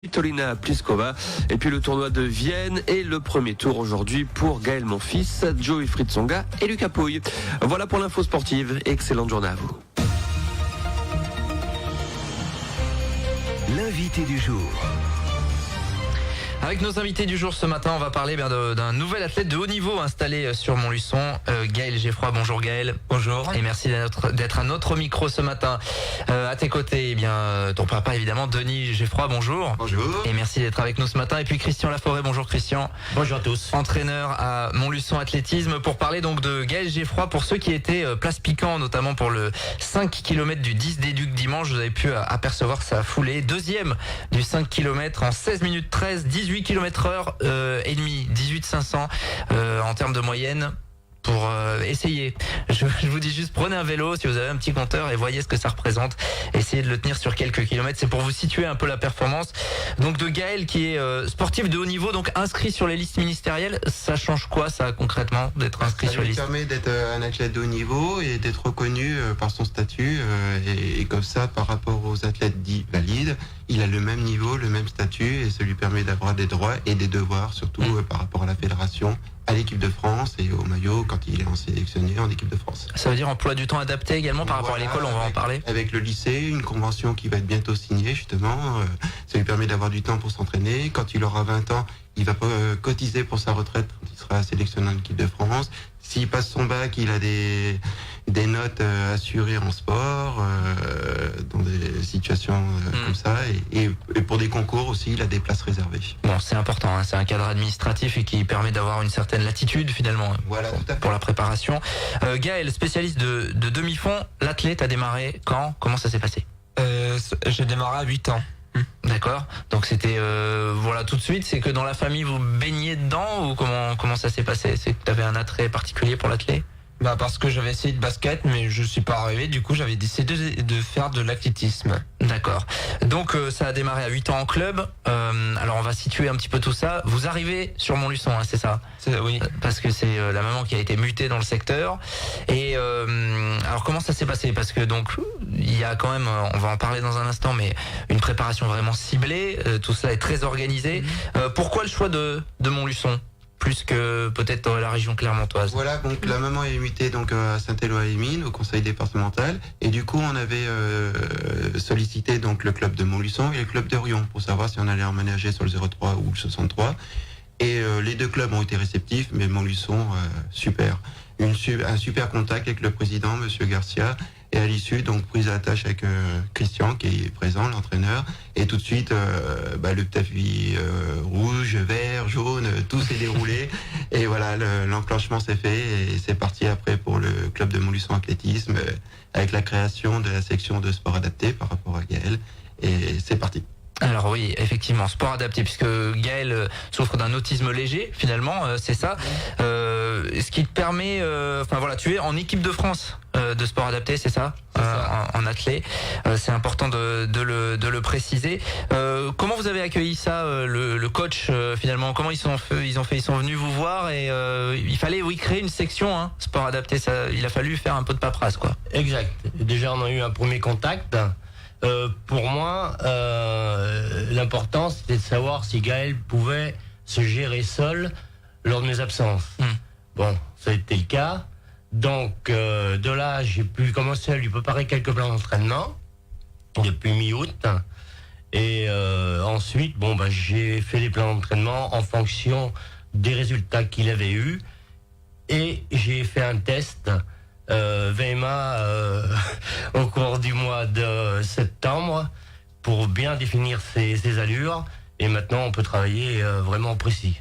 Svitolina Pliskova. Et puis le tournoi de Vienne et le premier tour aujourd'hui pour Gaël Monfils, Joey Fritzonga et Lucas Pouille. Voilà pour l'info sportive. Excellente journée à vous. L'invité du jour. Avec nos invités du jour ce matin, on va parler d'un nouvel athlète de haut niveau installé sur Montluçon, Gaël Geffroy. Bonjour Gaël. Bonjour. Et merci d'être à notre micro ce matin. À tes côtés, ton papa évidemment, Denis Geffroy. Bonjour. Bonjour. Et merci d'être avec nous ce matin. Et puis Christian Laforêt. Bonjour Christian. Bonjour à tous. Entraîneur à Montluçon Athlétisme pour parler donc de Gaël Geffroy. Pour ceux qui étaient place Piquant, notamment pour le 5 km du 10 des Ducs dimanche, vous avez pu apercevoir sa foulée. Deuxième du 5 km en 16 minutes 13, 18 km/h et demi, 18 500 en termes de moyenne. Pour essayer, je vous dis juste, prenez un vélo si vous avez un petit compteur et voyez ce que ça représente. Essayez de le tenir sur quelques kilomètres. C'est pour vous situer un peu la performance. Donc de Gaël qui est sportif de haut niveau, donc inscrit sur les listes ministérielles. Ça change quoi ça concrètement d'être inscrit sur les listes? Ça lui permet d'être un athlète de haut niveau et d'être reconnu par son statut et comme ça par rapport aux athlètes dits valides, il a le même niveau, le même statut et ça lui permet d'avoir des droits et des devoirs surtout par rapport à la fédération, à l'équipe de France et au maillot quand il est sélectionné en équipe de France. Ça veut dire emploi du temps adapté également par rapport à l'école, on va en parler. Avec le lycée, une convention qui va être bientôt signée justement, ça lui permet d'avoir du temps pour s'entraîner. Quand il aura 20 ans, il va cotiser pour sa retraite quand il sera sélectionné en équipe de France. S'il passe son bac, il a des notes assurées en sport, dans des situations comme ça. Et pour des concours aussi, il a des places réservées. Bon, c'est important, hein, c'est un cadre administratif et qui permet d'avoir une certaine latitude finalement voilà, tout à fait. Pour la préparation. Gaël, spécialiste de demi-fond, l'athlète a démarré quand? Comment ça s'est passé? J'ai démarré à 8 ans. D'accord. Donc c'était voilà tout de suite. C'est que dans la famille vous baignez dedans ou comment ça s'est passé? C'est que tu avais un attrait particulier pour l'athlète? Bah parce que j'avais essayé de basket mais je suis pas arrivé. Du coup j'avais décidé de faire de l'athlétisme. D'accord. Donc ça a démarré à 8 ans en club. Alors on va situer un petit peu tout ça. Vous arrivez sur Montluçon, hein, c'est ça? Oui. Parce que c'est la maman qui a été mutée dans le secteur. Et alors comment ça s'est passé? Parce que donc il y a quand même, on va en parler dans un instant, mais une préparation vraiment ciblée. Tout cela est très organisé. Pourquoi le choix de Montluçon plus que peut-être la région clermontoise? Voilà, donc la maman est mutée donc à Saint-Éloi-les-Mines au conseil départemental et du coup on avait sollicité donc le club de Montluçon et le club d'Orion pour savoir si on allait emménager sur le 03 ou le 63 et les deux clubs ont été réceptifs mais Montluçon super. Un super contact avec le président monsieur Garcia et à l'issue donc prise à la tâche avec Christian qui est présent, l'entraîneur, et tout de suite le tapis rouge, vert, jaune, tout s'est déroulé et voilà l'enclenchement s'est fait et c'est parti après pour le club de Montluçon Athlétisme avec la création de la section de sport adapté par rapport à Gaël et c'est parti. Alors oui, effectivement, sport adapté, puisque Gaël souffre d'un autisme léger, finalement, c'est ça. Ce qui te permet, tu es en équipe de France de sport adapté, c'est ça, en athlète. C'est important de le préciser. Comment vous avez accueilli ça, le coach finalement? Comment ils sont venus vous voir et il fallait créer une section sport adapté. Ça, il a fallu faire un peu de paperasse, quoi. Exact. Déjà, on a eu un premier contact. Pour moi, l'important c'était de savoir si Gaël pouvait se gérer seul lors de mes absences. Bon, ça a été le cas. Donc, de là, j'ai pu commencer à lui préparer quelques plans d'entraînement depuis mi-août. Et ensuite, j'ai fait les plans d'entraînement en fonction des résultats qu'il avait eus. Et j'ai fait un test VMA au cours du mois de septembre pour bien définir ses allures et maintenant on peut travailler vraiment précis.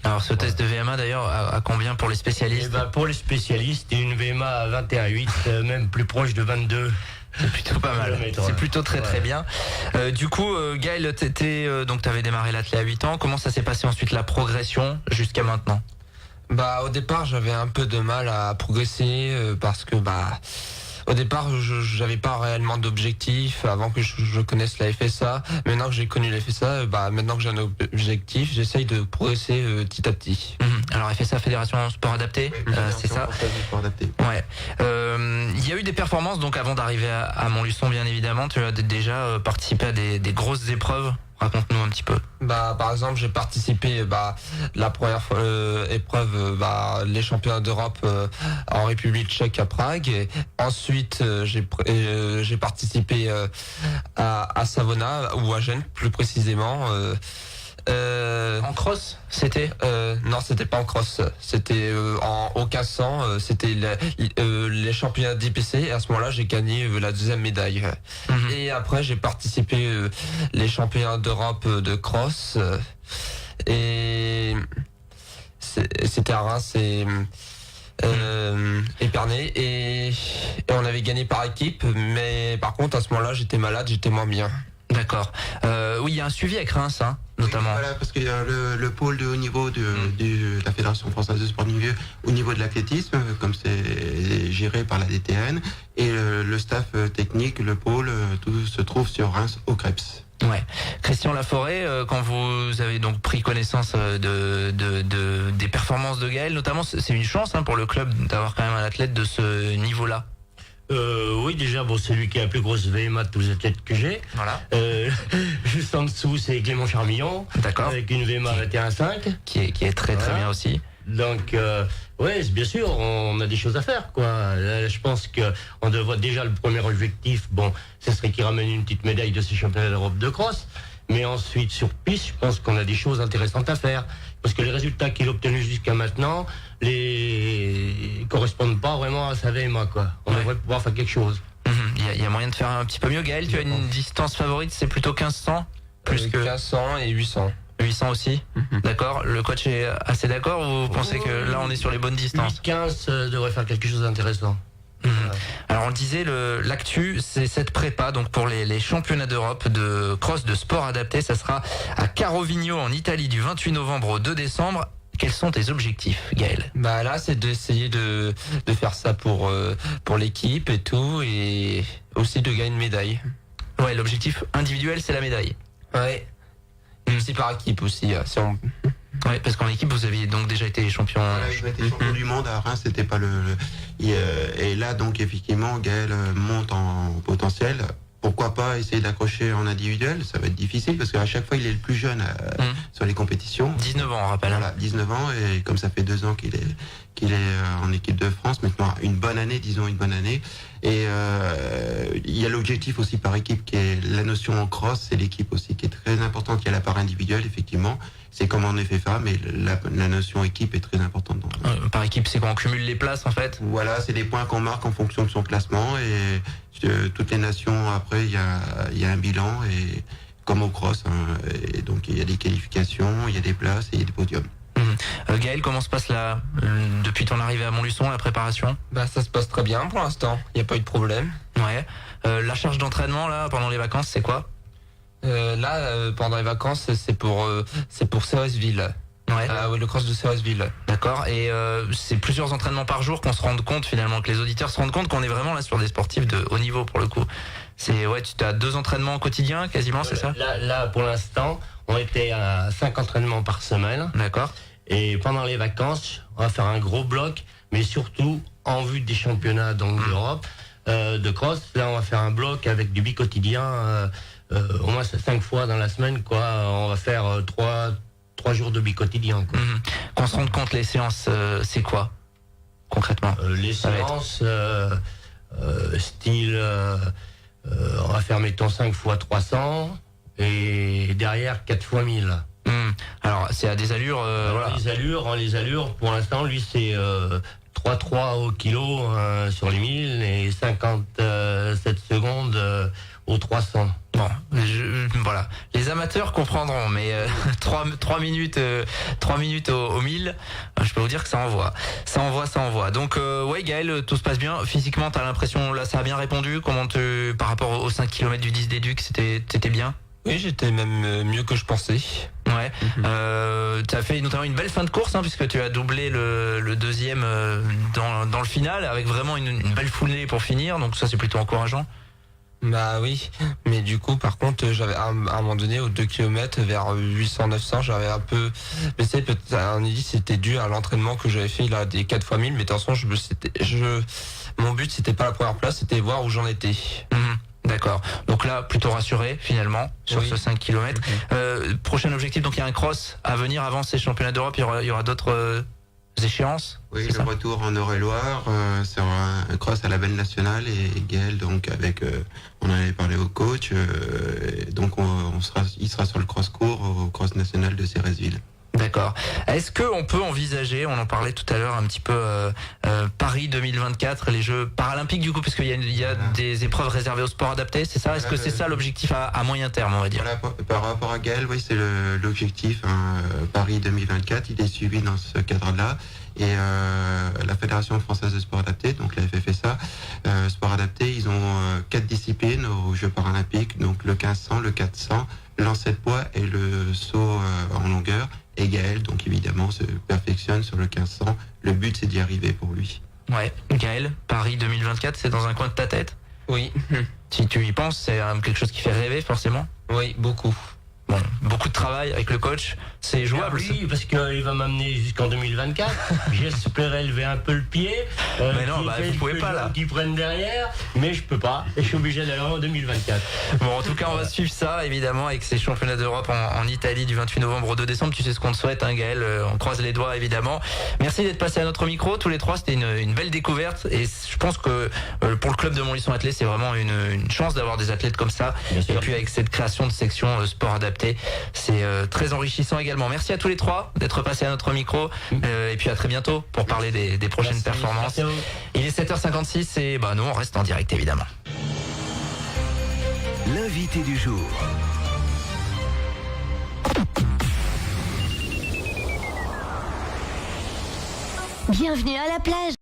Alors ce test de VMA d'ailleurs à combien pour les spécialistes? Pour les spécialistes une VMA à 21,8 même plus proche de 22. C'est plutôt pas mal, c'est plutôt très bien. Du coup Gaël, t'avais démarré l'athlète à 8 ans, comment ça s'est passé ensuite la progression jusqu'à maintenant? Au départ j'avais un peu de mal à progresser parce que au départ j'avais pas réellement d'objectif avant que je connaisse la FSA. Maintenant que j'ai connu la FSA, maintenant que j'ai un objectif, j'essaye de progresser petit à petit. Alors FSA, Fédération Sport Adapté, c'est ça. Sport adapté. Ouais. Il y a eu des performances donc avant d'arriver à Montluçon, bien évidemment. Tu as déjà participé à des grosses épreuves. Raconte-nous un petit peu. Par exemple, j'ai participé la première épreuve, les championnats d'Europe en République tchèque à Prague. Et ensuite, j'ai participé à Savona ou à Gênes plus précisément. En cross, c'était Non, c'était pas en cross, c'était au 1500, c'était les championnats d'IPC, et à ce moment-là j'ai gagné la deuxième médaille. Et après j'ai participé les championnats d'Europe de cross, et c'était à Reims et Épernay, et on avait gagné par équipe, mais par contre à ce moment-là j'étais malade, j'étais moins bien. D'accord. Oui, il y a un suivi avec Reims, notamment. Oui, voilà, parce qu'il y a le pôle de haut niveau de la Fédération française de sport de milieu au niveau de l'athlétisme, comme c'est géré par la DTN, et le staff technique, le pôle, tout se trouve sur Reims au Creps. Ouais. Christian Laforêt, quand vous avez donc pris connaissance des performances de Gaël, notamment, c'est une chance pour le club d'avoir quand même un athlète de ce niveau-là. Oui, déjà, c'est lui qui a la plus grosse VMA de tous les athlètes que j'ai. Voilà. Juste en dessous, c'est Clément Charmillon. D'accord. Avec une VMA 21,5. Qui est très très bien aussi. Donc, bien sûr, on a des choses à faire, quoi. Là, je pense qu'on devrait déjà, le premier objectif, ce serait qu'il ramène une petite médaille de ces championnats d'Europe de cross. Mais ensuite, sur piste, je pense qu'on a des choses intéressantes à faire. Parce que les résultats qu'il a obtenus jusqu'à maintenant, correspondent pas vraiment à sa VMA, quoi. On devrait pouvoir faire quelque chose. Il y a moyen de faire un petit peu mieux. Gaël, tu as une distance favorite, c'est plutôt 1500 plus que 1500 et 800. 800 aussi. D'accord. Le coach est assez d'accord ou vous pensez que là on est sur les bonnes distances? 15 devrait faire quelque chose d'intéressant. Alors on le disait, l'actu c'est cette prépa donc pour les championnats d'Europe de cross de sport adapté. Ça sera à Carovigno en Italie du 28 novembre au 2 décembre. Quels sont tes objectifs, Gaël? Là c'est d'essayer de faire ça pour l'équipe et tout, et aussi de gagner une médaille. Ouais, l'objectif individuel c'est la médaille. Ouais. C'est par équipe aussi. Ouais, parce qu'en équipe vous aviez donc déjà été champion. Voilà, ils ont été champions du monde à Reims, c'était pas et là donc effectivement Gaël monte en potentiel. Pourquoi pas essayer d'accrocher en individuel? Ça va être difficile parce qu'à chaque fois il est le plus jeune sur les compétitions. 19 ans on rappelle. Voilà, 19 ans, et comme ça fait 2 ans qu'il est en équipe de France, maintenant une bonne année. Et il y a l'objectif aussi par équipe qui est la notion en cross, c'est l'équipe aussi qui est très importante. Il y a la part individuelle effectivement, c'est comme en effet femme, mais la notion équipe est très importante. Par équipe, c'est qu'on cumule les places en fait. Voilà, c'est des points qu'on marque en fonction de son classement, et toutes les nations après il y a un bilan, et comme au cross, et donc il y a des qualifications, il y a des places et il y a des podiums. Gaël, comment se passe là depuis ton arrivée à Montluçon, la préparation? Ça se passe très bien pour l'instant, il n'y a pas eu de problème. Ouais. La charge d'entraînement là pendant les vacances, c'est quoi? Pendant les vacances, c'est pour Céresville. Ouais. Le cross de Céresville. D'accord. Et c'est plusieurs entraînements par jour qu'on se rende compte finalement, que les auditeurs se rendent compte qu'on est vraiment là sur des sportifs de haut niveau pour le coup. Tu as 2 entraînements quotidiens quasiment, c'est ça? Là, pour l'instant, on était à 5 entraînements par semaine. D'accord. Et pendant les vacances, on va faire un gros bloc, mais surtout en vue des championnats d'Europe de cross. Là, on va faire un bloc avec du bi-quotidien, au moins 5 fois dans la semaine, quoi. On va faire 3 jours de bi-quotidien, quoi. Qu'on se rende compte, les séances, c'est quoi concrètement? Les séances, style, on va faire mettons 5 fois 300 et derrière 4 fois 1000. Alors c'est à des allures. Voilà. Les allures, pour l'instant, lui c'est 3,3 au kilo sur les 1000 et 57 secondes aux 300. Bon, voilà. Les amateurs comprendront, mais 3 minutes au 1000, je peux vous dire que ça envoie. Ça envoie. Donc, Gaël, tout se passe bien. Physiquement, t'as l'impression, là, ça a bien répondu. Par rapport aux 5 km du 10 des Ducs, c'était bien? Oui, j'étais même mieux que je pensais. Ouais. Tu as fait notamment une belle fin de course, puisque tu as doublé le deuxième dans le final, avec vraiment une belle foulée pour finir. Donc ça, c'est plutôt encourageant. Bah oui, mais du coup, par contre, j'avais à un moment donné, aux 2 km, vers 800-900, j'avais un peu baissé. Peut-être, on a dit c'était dû à l'entraînement que j'avais fait là, des 4 fois 1000, mais de toute façon, mon but, c'était pas la première place, c'était voir où j'en étais. D'accord. Donc là, plutôt rassuré finalement sur Oui. ce 5 km. Prochain objectif, donc il y a un cross à venir avant ces championnats d'Europe. Il y aura d'autres échéances. Oui, c'est le ça retour en Eure-et-Loire sera un cross à la belle nationale et Gaël, donc avec, on en avait parlé au coach, donc il sera sur le cross court au cross national de Céresville. D'accord. Est-ce qu'on peut envisager, on en parlait tout à l'heure un petit peu, Paris 2024, les Jeux paralympiques du coup, parce qu'il y a des épreuves réservées au sport adapté, c'est ça? Est-ce que c'est ça l'objectif à moyen terme, on va dire? Voilà, par rapport à Gaël, oui, c'est l'objectif. Paris 2024, il est suivi dans ce cadre-là. Et la Fédération française de sport adapté, donc la FFSA, sport adapté, ils ont 4 disciplines aux Jeux paralympiques, donc le 1500, le 400, lancer de poids et le saut en longueur. Et Gaël, donc évidemment, se perfectionne sur le 1500. Le but, c'est d'y arriver pour lui. Ouais. Gaël, Paris 2024, c'est dans un coin de ta tête? Oui, Si tu y penses, c'est quelque chose qui fait rêver forcément. oui, beaucoup. Bon, beaucoup de travail avec le coach, c'est jouable. Oui, parce qu'il va m'amener jusqu'en 2024. J'espérais lever un peu le pied. Mais non, vous pouvez pas là. Qui prennent derrière, mais je peux pas. Et je suis obligé d'aller en 2024. Bon, en tout cas, on va suivre ça, évidemment, avec ces championnats d'Europe en Italie du 28 novembre au 2 décembre. Tu sais ce qu'on te souhaite, hein, Gaël. On croise les doigts, évidemment. Merci d'être passé à notre micro, tous les trois. C'était une belle découverte. Et je pense que pour le club de Montluçon Athlé, c'est vraiment une chance d'avoir des athlètes comme ça. Bien sûr. Et puis avec cette création de section sport adapté, c'est très enrichissant également. Merci à tous les trois d'être passés à notre micro. Et puis à très bientôt pour parler des prochaines Merci. performances. Merci à vous. Il est 7h56 et nous, on reste en direct, évidemment. L'invité du jour. Bienvenue à la plage.